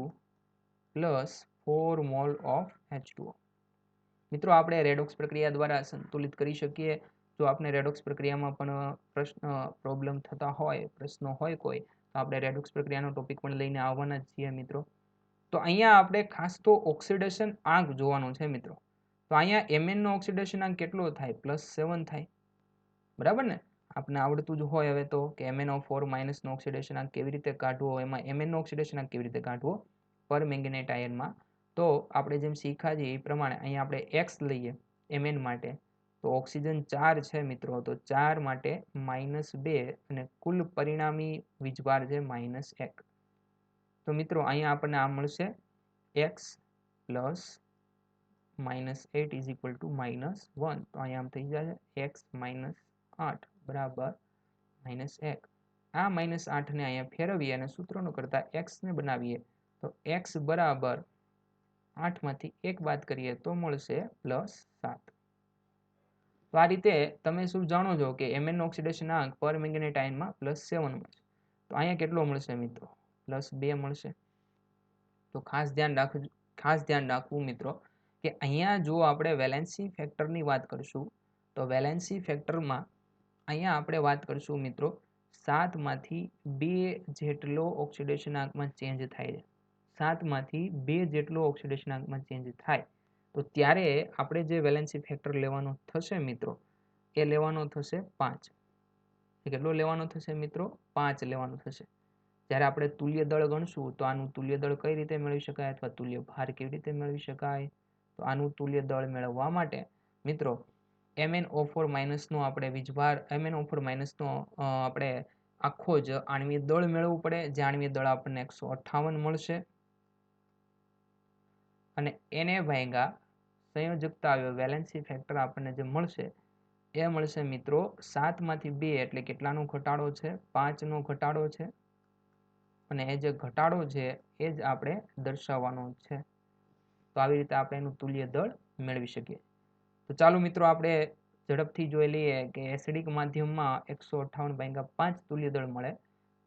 plus 4 mall of H2O. મિત્રો આપણે રેડોક્સ પ્રક્રિયા દ્વારા સંતુલિત કરી શકીએ. જો આપણે રેડોક્સ પ્રક્રિયામાં પણ પ્રોબ્લેમ થતા હોય, પ્રશ્નો હોય કોઈ, તો આપણે રેડોક્સ પ્રક્રિયાનો ટોપિક પણ લઈને આવવાના જ છીએ મિત્રો. તો અહીંયા આપણે ખાસ તો ઓક્સિડેશન આંક જોવાનો છે મિત્રો. તો અહીંયા Mn નો ઓક્સિડેશન આંક કેટલો થાય? +7 થાય. બરાબર ને? આપણે આવડતું જ હોય હવે તો કે MnO4 માઇનસ નો ઓક્સિડેશન આંક કેવી રીતે કાઢવો, એમાં Mn નો ઓક્સિડેશન આંક કેવી રીતે કાઢવો પર મેંગેનેટ આયનમાં. તો આપણે જેમ શીખ્યા છે એ પ્રમાણે અહીંયા આપણે x લઈએ Mn માટે, તો ઓક્સિજન 4 છે મિત્રો, તો 4 માટે -2 અને કુલ પરિણામી વીજભાર છે -1. તો મિત્રો અહીંયા આપણને આ મળશે x plus -8 is equal to -1. તો અહીંયા આમ થઈ જાય x -8 બરાબર -1. આ -8 ને અહીંયા ફેરવીએ અને સૂત્રનો કરતા x ને બનાવીએ તો x બરાબર 8 માંથી 1 બાદ કરીએ તો મળશે +7. તો આ રીતે તમે શું જાણો છો કે Mn ઓક્સિડેશન આંક પર મેંગેનેટ આયનમાં +7 મળશે. તો અહીંયા કેટલો મળશે મિત્રો? +2 મળશે. તો ખાસ ધ્યાન રાખવું મિત્રો કે અહીંયા જો આપણે વેલેન્સી ફેક્ટરની વાત કરશું તો વેલેન્સી ફેક્ટરમાં અહીંયા આપણે વાત કરશું મિત્રો 7 માંથી 2 જેટલો ઓક્સિડેશન આંકમાં ચેન્જ થાય છે. 7 માંથી 2 જેટલો ઓક્સિડેશન આંકમાં ચેન્જ થાય તો ત્યારે આપણે જે વેલેન્સી ફેક્ટર લેવાનો થશે મિત્રો એ લેવાનો થશે 5. કેટલો લેવાનો થશે મિત્રો? 5 લેવાનો થશે. જ્યારે આપણે તુલ્ય દળ ગણશું તો આનું તુલ્ય દળ કઈ રીતે મેળવી શકાય અથવા તુલ્ય ભાર કેવી રીતે મેળવી શકાય? તો આનું તુલ્ય દળ મેળવવા માટે મિત્રો MnO4 માઇનસનો આપણે વીજભાર MnO4 માઇનસનો આપણે આખો જ આણ્વીય દળ મેળવવું પડે. જે આણ્વીય દળ આપણને 158 મળશે અને એને ભાગ્યા સંયોજકતા આવ્યો વેલેન્સી ફેક્ટર આપણને જે મળશે એ મળશે મિત્રો 7 માંથી 2 એટલે કેટલાનો ઘટાડો છે? 5 નો ઘટાડો છે. અને એ જે ઘટાડો છે એ જ આપણે દર્શાવવાનો છે. તો આવી રીતે આપણે એનું તુલ્ય દળ મેળવી શકીએ. તો ચાલો મિત્રો આપણે ઝડપથી જોઈ લઈએ કે એસિડિક માધ્યમમાં 158/5 તુલ્ય દળ મળે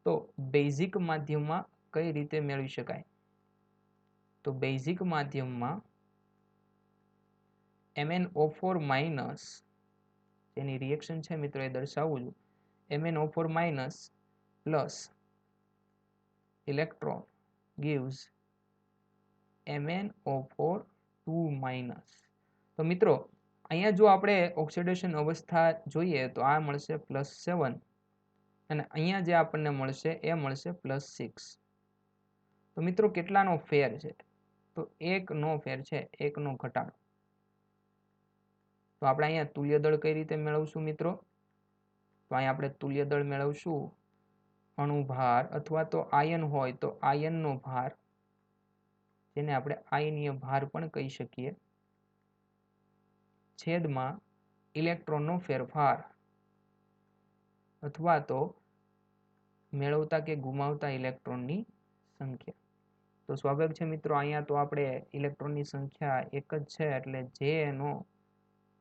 તો બેઝિક માધ્યમમાં કઈ રીતે મેળવી શકાય? તો બેઝિક માધ્યમમાં MnO4 માઇનસ તેની રિએક્શન છે મિત્રો એ દર્શાવવું છું. MnO4 minus plus electron gives MnO4 2 minus. તો મિત્રો અહીંયા જો આપણે ઓક્સિડેશન અવસ્થા જોઈએ તો આ મળશે +7 અને અહીંયા જે આપણને મળશે એ મળશે +6. તો મિત્રો કેટલાનો ફેર છે? તો 1 નો ફેર છે, 1 નો ઘટાડો. તો આપણે અહીંયા તુલ્ય દળ કઈ રીતે મેળવશું મિત્રો? તો અહીંયા આપણે તુલ્ય દળ મેળવશું અણુભાર અથવા તો આયન હોય તો આયનનો ભાર, જેને આપણે આયનીય ભાર પણ કહી શકીએ, છેદમાં ઇલેક્ટ્રોનનો ફેરફાર અથવા તો મેળવતા કે ગુમાવતા ઇલેક્ટ્રોનની સંખ્યા. તો સ્વાભાવિક છે મિત્રો અહીંયા તો આપણે ઇલેક્ટ્રોનની સંખ્યા એક જ છે એટલે જે એનો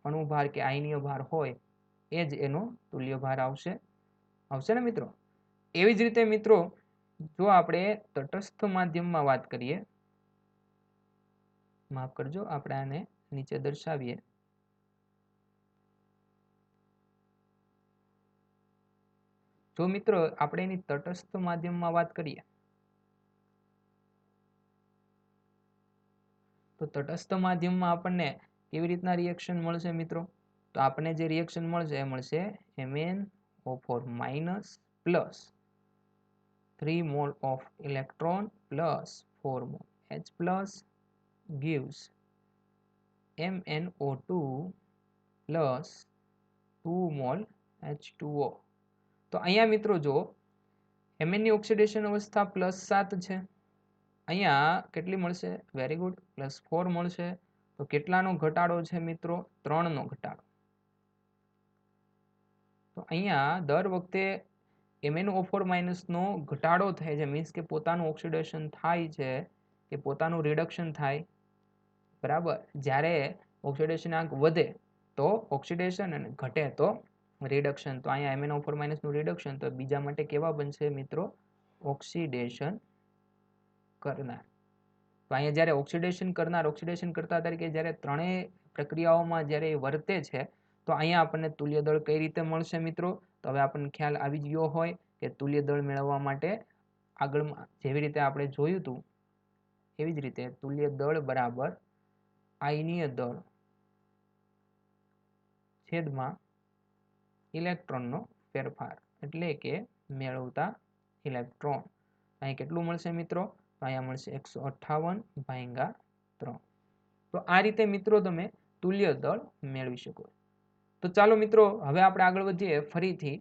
અણુભાર કે આયનીય ભાર હોય એ જ એનો તુલ્ય ભાર આવશે ને મિત્રો? એવી જ રીતે મિત્રો જો આપણે તટસ્થ માધ્યમમાં વાત કરીએ, માફ કરજો આપણે આને નીચે દર્શાવીએ. જો મિત્રો આપણે એની તટસ્થ માધ્યમમાં વાત કરીએ તો તટસ્થ માધ્યમમાં આપણને કેવી રીતના રિએક્શન મળશે મિત્રો? તો આપણને જે રિએક્શન મળશે એ મળશે MnO4 minus plus 3 mole of electron plus 4 mole H plus gives MnO2 plus 2 mole H2O. તો અહીંયા મિત્રો જો Mn ની ઓક્સિડેશન અવસ્થા +7 છે, અહીંયા કેટલી મળશે? વેરી ગુડ, +4 મળશે. તો કેટલાનો ઘટાડો છે મિત્રો? 3 નો ઘટાડો. તો અહીંયા દર વખતે MnO4 માઇનસ નો ઘટાડો થાય છે, મીન્સ કે પોતાનું ઓક્સિડેશન થાય છે કે પોતાનું રિડક્શન થાય, બરાબર. જ્યારે ઓક્સિડેશન આંક વધે તો ઓક્સિડેશન અને ઘટે તો રિડક્શન. તો અહીંયા MnO4 માઇનસ નું રિડક્શન તો બીજા માટે કેવા બનશે મિત્રો? ઓક્સિડેશન કરનાર. તો અહીંયા જ્યારે ઓક્સિડેશન કરનાર, ઓક્સિડેશન કરતા તરીકે જ્યારે ત્રણેય પ્રક્રિયાઓમાં જ્યારે વર્તે છે તો અહીંયા આપણને તુલ્ય દળ કઈ રીતે મળશે મિત્રો? તો હવે આપણને ખ્યાલ આવી ગયો હોય કે તુલ્ય દળ મેળવવા માટે આગળમાં જેવી રીતે આપણે જોયું હતું એવી જ રીતે તુલ્ય દળ બરાબર આયનીય દળ છેદમાં ઇલેક્ટ્રોનનો ફેરફાર, એટલે કે મેળવતા ઇલેક્ટ્રોન. અહીં કેટલું મળશે મિત્રો? તો અહીંયા મળશે 158/3. તો આ રીતે મિત્રો તમે તુલ્ય દળ મેળવી શકો. તો ચાલો મિત્રો હવે આપણે આગળ વધીએ. ફરીથી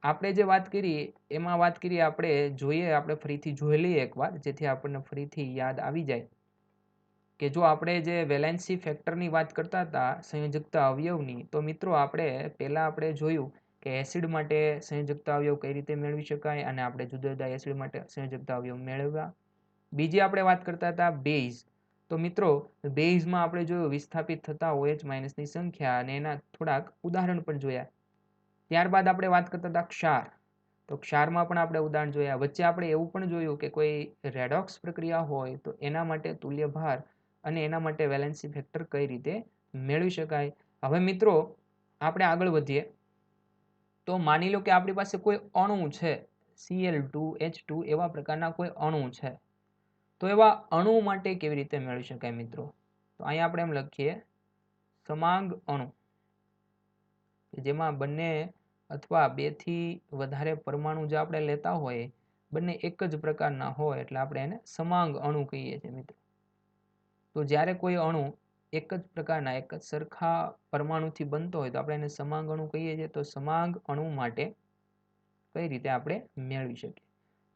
આપણે જે વાત કરી એમાં વાત કરીએ, આપણે જોઈએ, આપણે ફરીથી જોઈ લઈએ એકવાર, જેથી આપણને ફરીથી યાદ આવી જાય કે જો આપણે જે વેલેન્સી ફેક્ટરની વાત કરતા હતા સંયોજકતા અવયવની, તો મિત્રો આપણે જોયું કે એસિડ માટે સંયોજકતા અવયવ કઈ રીતે મેળવી શકાય અને આપણે જુદા જુદા એસિડ માટે સંયોજકતા અવયવ મેળવ્યા. બીજી આપણે વાત કરતા હતા બેઝ. તો મિત્રો બેઝમાં આપણે જોયું વિસ્થાપિત થતા OH માઇનસની સંખ્યા અને એના થોડાક ઉદાહરણ પણ જોયા. ત્યારબાદ આપણે વાત કરતા હતા ક્ષાર. તો ક્ષારમાં પણ આપણે ઉદાહરણ જોયા. વચ્ચે આપણે એવું પણ જોયું કે કોઈ રેડોક્સ પ્રક્રિયા હોય તો એના માટે તુલ્ય ભાર અને એના માટે વેલેન્સી ફેક્ટર કઈ રીતે મેળવી શકાય. હવે મિત્રો આપણે આગળ વધીએ. તો માની લો કે આપણી પાસે કોઈ અણુ છે, Cl2H2 એવા પ્રકારના કોઈ અણુ છે. તો એવા અણુ માટે કેવી રીતે મેળવી શકાય મિત્રો? તો અહીંયા આપણે એમ લખીએ સમાંગ અણુ, જેમાં બંને અથવા બેથી વધારે પરમાણુ જે આપણે લેતા હોય બંને એક જ પ્રકારના હોય એટલે આપણે એને સમાંગ અણુ કહીએ છીએ મિત્રો. તો જ્યારે કોઈ અણુ એક જ પ્રકારના, એક જ સરખા પરમાણુથી બનતો હોય તો આપણે એને સમાંગ અણુ કહીએ છીએ. તો સમાંગ અણુ માટે કઈ રીતે આપણે મેળવી શકીએ?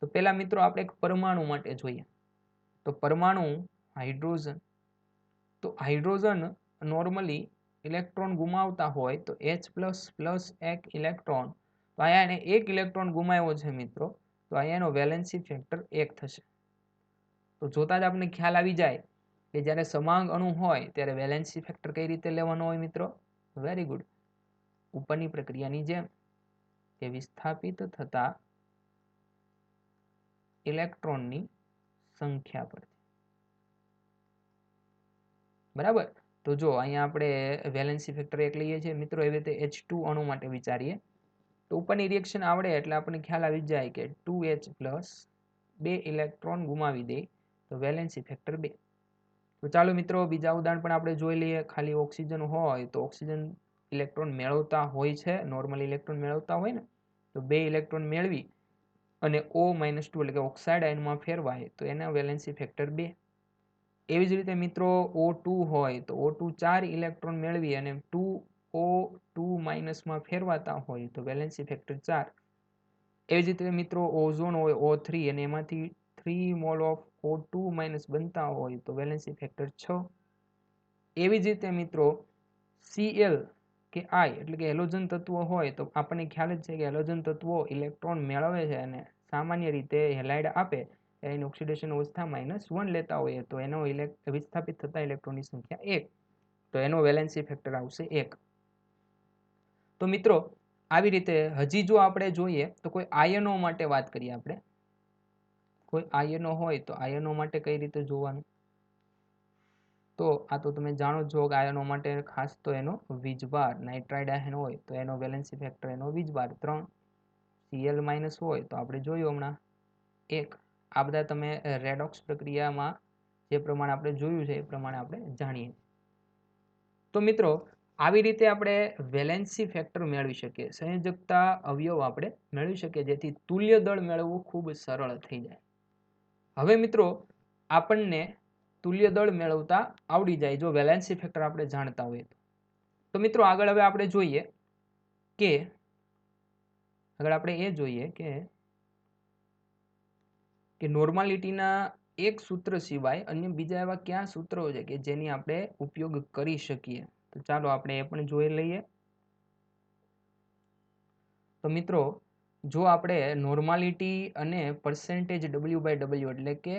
તો પહેલા મિત્રો આપણે એક પરમાણુ માટે જોઈએ. તો પરમાણુ હાઇડ્રોજન. તો હાઇડ્રોજન નોર્મલી ઇલેક્ટ્રોન ગુમાવતા હોય તો H++ એક ઇલેક્ટ્રોન, તો અહીંયા એને એક ઇલેક્ટ્રોન ગુમાવ્યો છે મિત્રો, તો અહીંયા એનો વેલેન્સી ફેક્ટર 1 થશે. તો જોતા જ આપણને ખ્યાલ આવી જાય કે જ્યારે સમાંગ અણુ હોય ત્યારે વેલેન્સી ફેક્ટર કઈ રીતે લેવાનો હોય મિત્રો? વેરી ગુડ, ઉપરની પ્રક્રિયાની જેમ કે વિસ્થાપિત થતા ઇલેક્ટ્રોનની સંખ્યા પર. બરાબર. તો જો અહીંયા આપણે વેલેન્સી ફેક્ટર 1 લઈએ છીએ મિત્રો. એવી રીતે H2 અણુ માટે વિચારીએ તો ઉપરની રિએક્શન આવડે એટલે આપણને ખ્યાલ આવી જાય કે 2H+ 2 ઇલેક્ટ્રોન ગુમાવી દે તો વેલેન્સી ફેક્ટર 2. તો ચાલો મિત્રો બીજા ઉદાહરણ પણ આપણે જોઈ લઈએ. ખાલી ઓક્સિજન હોય તો ઓક્સિજન ઇલેક્ટ્રોન મેળવતા હોય છે, નોર્મલ ઇલેક્ટ્રોન મેળવતા હોય ને, તો 2 ઇલેક્ટ્રોન મેળવી અને O-2 એટલે કે ઓક્સાઇડ આયનમાં ફેરવાય તો એના વેલેન્સી ફેક્ટર 2. એવી જ રીતે મિત્રો O2 હોય તો O2 4 ઇલેક્ટ્રોન મેળવી અને 2O2- માં ફેરવાતા હોય તો વેલેન્સી ફેક્ટર 4. એવી જ રીતે મિત્રો ઓઝોન હોય O3 અને એમાંથી 3 મોલ ઓફ O2- બનતા હોય તો વેલેન્સી ફેક્ટર 6. એવી જ રીતે મિત્રો Cl કે I એટલે કે હેલોજન તત્વો હોય તો આપણને ખ્યાલ જ છે કે હેલોજન તત્વો ઇલેક્ટ્રોન મેળવે છે અને સામાન્ય રીતે હેલાઇડ આપે એની ઓક્સિડેશન અવસ્થા -1 લેતા હોઈએ તો એનો વિસ્થાપિત થતા ઇલેક્ટ્રોનની સંખ્યા 1, તો એનો વેલેન્સી ફેક્ટર આવશે 1. તો મિત્રો આવી રીતે હજી જો આપણે જોઈએ તો કોઈ આયનો માટે વાત કરીએ. આપણે કોઈ આયનો હોય તો આયનો માટે કઈ રીતે જોવાનું? તો આ તો તમે જાણો છો કે આયનો માટે ખાસ તો એનો વીજભાર, નાઇટ્રાઇડ આયન હોય તો એનો વેલેન્સી ફેક્ટર એનો વીજભાર 3. Cl- હોય તો આપણે જોયું હમણાં 1. આ બધા તમે રેડોક્સ પ્રક્રિયામાં જે પ્રમાણે આપણે જોયું છે એ પ્રમાણે આપણે જાણીએ. તો મિત્રો આવી રીતે આપણે વેલેન્સી ફેક્ટર મેળવી શકીએ, સંયોજકતા અવયવ આપણે મેળવી શકીએ, જેથી તુલ્ય દળ મેળવવું ખૂબ સરળ થઈ જાય. હવે મિત્રો આપણને તુલ્ય દળ મેળવતા આવડી જાય જો વેલેન્સી ફેક્ટર આપણે જાણતા હોઈએ તો મિત્રો આગળ હવે આપણે જોઈએ કે નોર્માલિટીના એક સૂત્ર સિવાય અન્ય બીજા એવા કયા સૂત્રો છે કે જેની આપણે ઉપયોગ કરી શકીએ. તો ચાલો આપણે એ પણ જોઈ લઈએ. તો મિત્રો જો આપણે નોર્માલિટી અને પર્સેન્ટેજ W/W એટલે કે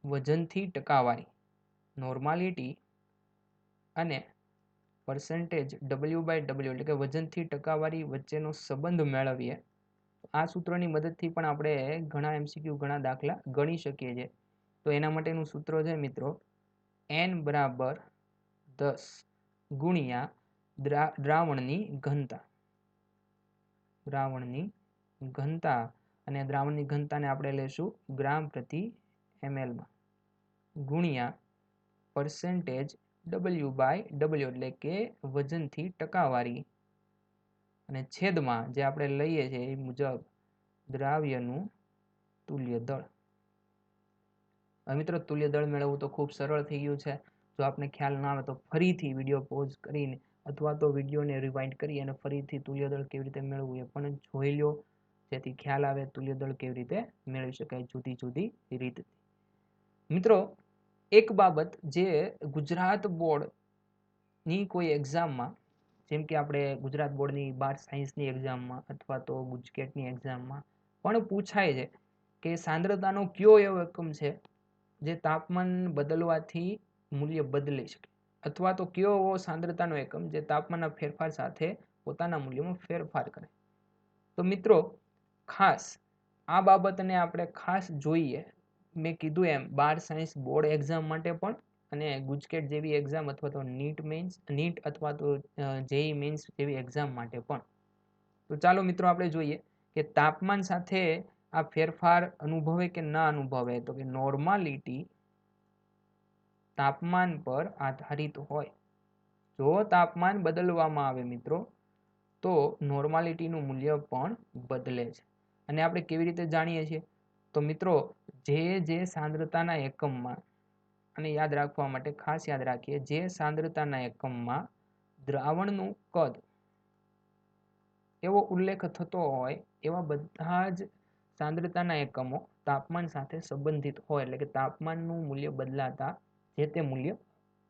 વજનથી ટકાવારી, નોર્માલિટી અને પર્સેન્ટેજ W/W એટલે કે વજનથી ટકાવારી વચ્ચેનો સંબંધ મેળવીએ, આ સૂત્રની મદદથી પણ આપણે ઘણા MCQ ઘણા દાખલા ગણી શકીએ છીએ. તો એના માટેનું સૂત્ર છે મિત્રો N બરાબર 10 ગુણ્યા દ્રાવણની ઘનતા અને દ્રાવણની ઘનતાને આપણે લેશું ગ્રામ પ્રતિ ml માં ગુણ્યા પર્સેન્ટેજ W/W એટલે કે વજનથી ટકાવારી અને છેદમાં જે આપણે લઈએ છીએ એ મુજબ દ્રાવ્યનું તુલ્ય દળ. મિત્રો તુલ્ય દળ મેળવવું તો ખૂબ સરળ થઈ ગયું છે. જો આપને ખ્યાલ ના આવે તો ફરીથી વિડીયો પોઝ કરીને અથવા તો વિડીયોને રિવાઇન્ડ કરી અને ફરીથી તુલ્ય દળ કેવી રીતે મેળવવું એ પણ જોઈ લો, જેથી ખ્યાલ આવે તુલ્ય દળ કેવી રીતે મેળવી શકાય જુદી જુદી રીતે. મિત્રો એક બાબત જે ગુજરાત બોર્ડની કોઈ એક્ઝામમાં, જેમ કે આપણે ગુજરાત બોર્ડની 12 સાયન્સની એક્ઝામમાં અથવા તો ગુજકેટની એક્ઝામમાં પણ પૂછાય છે કે સાંદ્રતાનો કયો એવો એકમ છે જે તાપમાન બદલવાથી મૂલ્ય બદલી શકે, અથવા તો કયો એવો સાંદ્રતાનો એકમ જે તાપમાનના ફેરફાર સાથે પોતાના મૂલ્યમાં ફેરફાર કરે. તો મિત્રો ખાસ આ બાબતને આપણે ખાસ જોઈએ. મેં કીધું એમ 12 સાયન્સ બોર્ડ એક્ઝામ માટે પણ અને ગુજકેટ જેવી એક્ઝામ અથવા તો નીટ અથવા તો જેઈ મેન્સ જેવી એક્ઝામ માટે પણ. તો ચાલો મિત્રો આપણે જોઈએ કે તાપમાન સાથે આ ફેરફાર અનુભવે કે ના અનુભવે. તો કે નોર્માલિટી તાપમાન પર આધારિત હોય. જો તાપમાન બદલવામાં આવે મિત્રો તો નોર્માલિટીનું મૂલ્ય પણ બદલે છે. અને આપણે કેવી રીતે જાણીએ છીએ? તો મિત્રો જે સાંદ્રતાના એકમમાં, અને યાદ રાખવા માટે ખાસ યાદ રાખીએ, જે સાંદ્રતાના એકમમાં દ્રાવણનું કદ એવો ઉલ્લેખ થતો હોય એવા બધા જ સાંદ્રતાના એકમો તાપમાન સાથે સંબંધિત હોય, એટલે કે તાપમાનનું મૂલ્ય બદલાતા જે તે મૂલ્ય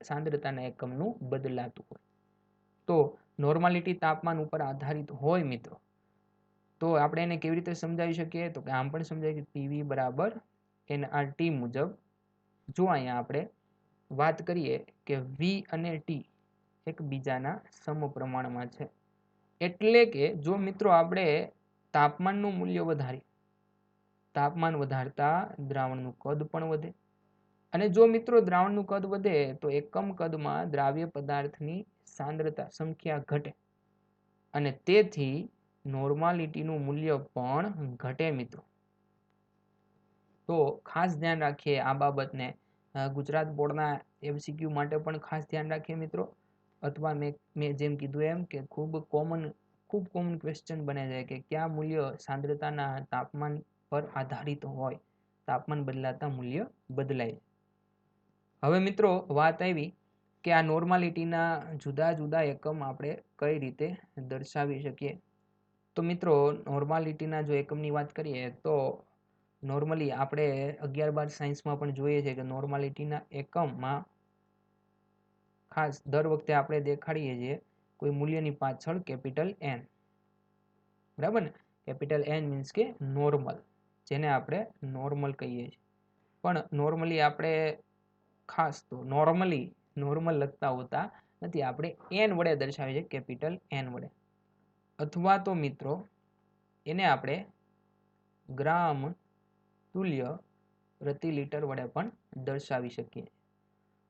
સાંદ્રતાના એકમનું બદલાતું હોય. તો નોર્માલિટી તાપમાન ઉપર આધારિત હોય મિત્રો, તો આપણે એને કેવી રીતે સમજાવી શકીએ? તો કે આમ પણ સમજાય કે PV બરાબર nRT મુજબ. જો અહીંયા આપણે વાત કરીએ કે V અને T એકબીજાના સમપ્રમાણમાં છે, એટલે કે જો મિત્રો આપણે તાપમાનનું મૂલ્ય વધારીએ, તાપમાન વધારતા દ્રાવણનું કદ પણ વધે, અને જો મિત્રો દ્રાવણનું કદ વધે તો એકમ કદમાં દ્રાવ્ય પદાર્થની સાંદ્રતા સંખ્યા ઘટે અને તેથી નોર્માલિટીનું મૂલ્ય પણ ઘટે મિત્રો. તો ખાસ ધ્યાન રાખીએ આ બાબતને. ગુજરાત બોર્ડના MCQ માટે પણ ખાસ ધ્યાન રાખીએ મિત્રો. અથવા મેં જેમ કીધું એમ કે ખૂબ કોમન ક્વેશ્ચન બને છે કે કયા મૂલ્ય સાંદ્રતાના તાપમાન પર આધારિત હોય, તાપમાન બદલાતા મૂલ્ય બદલાય. હવે મિત્રો વાત આવી કે આ નોર્માલિટીના જુદા જુદા એકમ આપણે કઈ રીતે દર્શાવી શકીએ. તો મિત્રો નોર્માલિટીના જો એકમની વાત કરીએ તો નોર્મલી આપણે 11-12 સાયન્સમાં પણ જોઈએ છે કે નોર્માલિટીના એકમમાં ખાસ દર વખતે આપણે દેખાડીએ છીએ કોઈ મૂલ્યની પાછળ કેપિટલ N, બરાબર ને? કેપિટલ N મીન્સ કે નોર્મલ, જેને આપણે નોર્મલ કહીએ છીએ. પણ નોર્મલી આપણે ખાસ તો નોર્મલ લખતા હોતા નથી, આપણે N વડે દર્શાવીએ છીએ, કેપિટલ N વડે. અથવા તો મિત્રો એને આપણે ગ્રામ તુલ્ય પ્રતિ લિટર વડે પણ દર્શાવી શકીએ.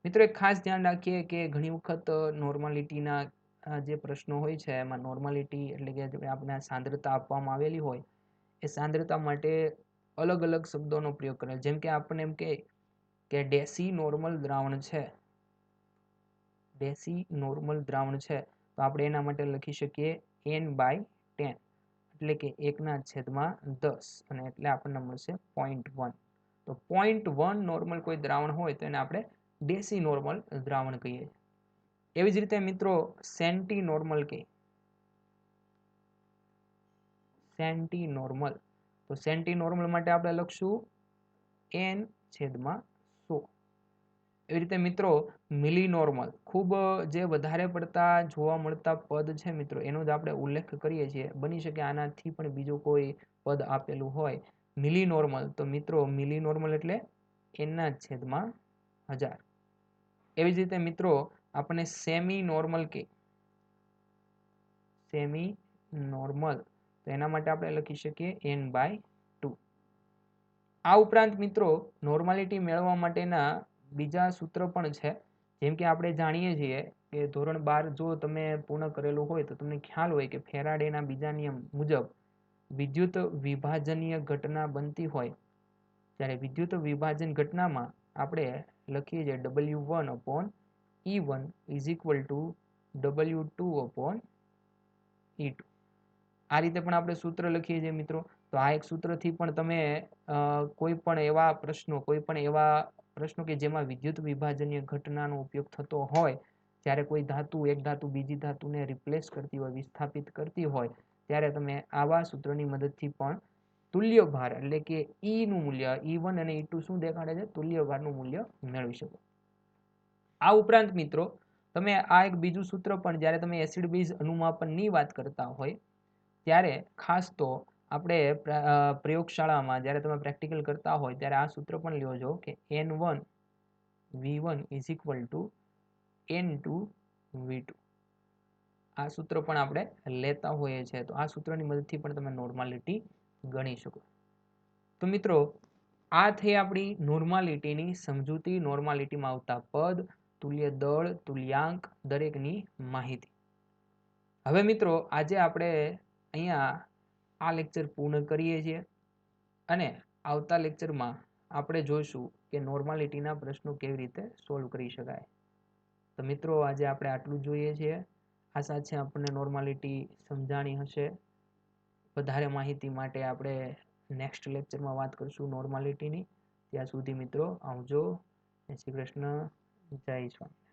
મિત્રો એક ખાસ ધ્યાન રાખીએ કે ઘણી વખત નોર્માલિટીના જે પ્રશ્નો હોય છે એમાં નોર્માલિટી એટલે કે આપણે સાંદ્રતા આપવામાં આવેલી હોય એ સાંદ્રતા માટે અલગ અલગ શબ્દોનો પ્રયોગ કરે. જેમ કે આપણને એમ કે ડેસી નોર્મલ દ્રાવણ છે, ડેસી નોર્મલ દ્રાવણ છે તો આપણે એના માટે લખી શકીએ n/10 એટલે કે 1/10 અને એટલે આપણને મળશે 0.1. તો 0.1 નોર્મલ કોઈ દ્રાવણ હોય તો એને આપણે ડેસી નોર્મલ દ્રાવણ કહીએ. એવી જ રીતે મિત્રો સેન્ટી નોર્મલ કે સેન્ટી નોર્મલ, તો સેન્ટી નોર્મલ માટે આપણે લખશું n/100. એવી રીતે મિત્રો મિલી નોર્મલ, ખૂબ જે વધારે પડતા જોવા મળતા પદ છે મિત્રો એનો જ આપણે ઉલ્લેખ કરીએ છીએ. બની શકે આનાથી પણ બીજું કોઈ પદ આપેલું હોય. મિલી નોર્મલ, તો મિત્રો મિલી નોર્મલ એટલે n/1000. એવી જ રીતે મિત્રો આપણને સેમી નોર્મલ કે સેમી નોર્મલ, તો એના માટે આપણે લખી શકીએ n/2. આ ઉપરાંત મિત્રો નોર્માલિટી મેળવવા માટેના બીજા સૂત્ર પણ છે. જેમ કે આપણે જાણીએ છીએ કે ધોરણ 12 જો તમે પૂર્ણ કરેલું હોય તો તમને ખ્યાલ હોય કે ફેરાડેના બીજા નિયમ મુજબ વિદ્યુત વિભાજનીય ઘટના બનતી હોય ત્યારે વિદ્યુત વિભાજન ઘટનામાં આપણે લખીએ છીએ W1/E1 = W2/E2. આ રીતે પણ આપણે સૂત્ર લખીએ છીએ મિત્રો. તો આ એક સૂત્રથી પણ તમે કોઈ પણ એવા પ્રશ્નો કે જેમાં વિદ્યુત વિભાજનીય ઘટનાનો ઉપયોગ થતો હોય, જ્યારે કોઈ ધાતુ એક ધાતુ બીજી ધાતુને રિપ્લેસ કરતી હોય, વિસ્થાપિત કરતી હોય, ત્યારે તમે આવા સૂત્રની મદદથી પણ તુલ્ય ભાર એટલે કે ઈનું મૂલ્ય E1 અને E2 શું દેખાડે છે, તુલ્ય ભારનું મૂલ્ય મેળવી શકો. આ ઉપરાંત મિત્રો તમે આ એક બીજું સૂત્ર પણ જ્યારે તમે એસિડ બેઝ અનુમાપનની વાત કરતા હોય ત્યારે ખાસ તો આપણે પ્રયોગશાળામાં જ્યારે તમે પ્રેક્ટિકલ કરતા હોય ત્યારે આ સૂત્ર પણ લ્યો કે N1V1 = N2V2. આ સૂત્ર પણ આપણે લેતા હોઈએ છીએ. તો આ સૂત્રની મદદથી પણ તમે નોર્માલિટી ગણી શકો. તો મિત્રો આ થઈ આપણી નોર્માલિટીની સમજૂતી, નોર્માલિટીમાં આવતા પદ, તુલ્ય દળ, તુલ્યાંક, દરેકની માહિતી. હવે મિત્રો આજે આપણે અહીંયા આ લેક્ચર પૂર્ણ કરીએ છીએ અને આવતા લેક્ચરમાં આપણે જોઈશું કે નોર્માલિટીના પ્રશ્નો કેવી રીતે સોલ્વ કરી શકાય. તો મિત્રો આજે આપણે આટલું જોઈએ છીએ. આશા છે આપણને નોર્માલિટી સમજાણી હશે. વધારે માહિતી માટે આપણે નેક્સ્ટ લેક્ચરમાં વાત કરશું નોર્માલિટીની. ત્યાં સુધી મિત્રો આવજો. જય શ્રી કૃષ્ણ, જય સ્વામી.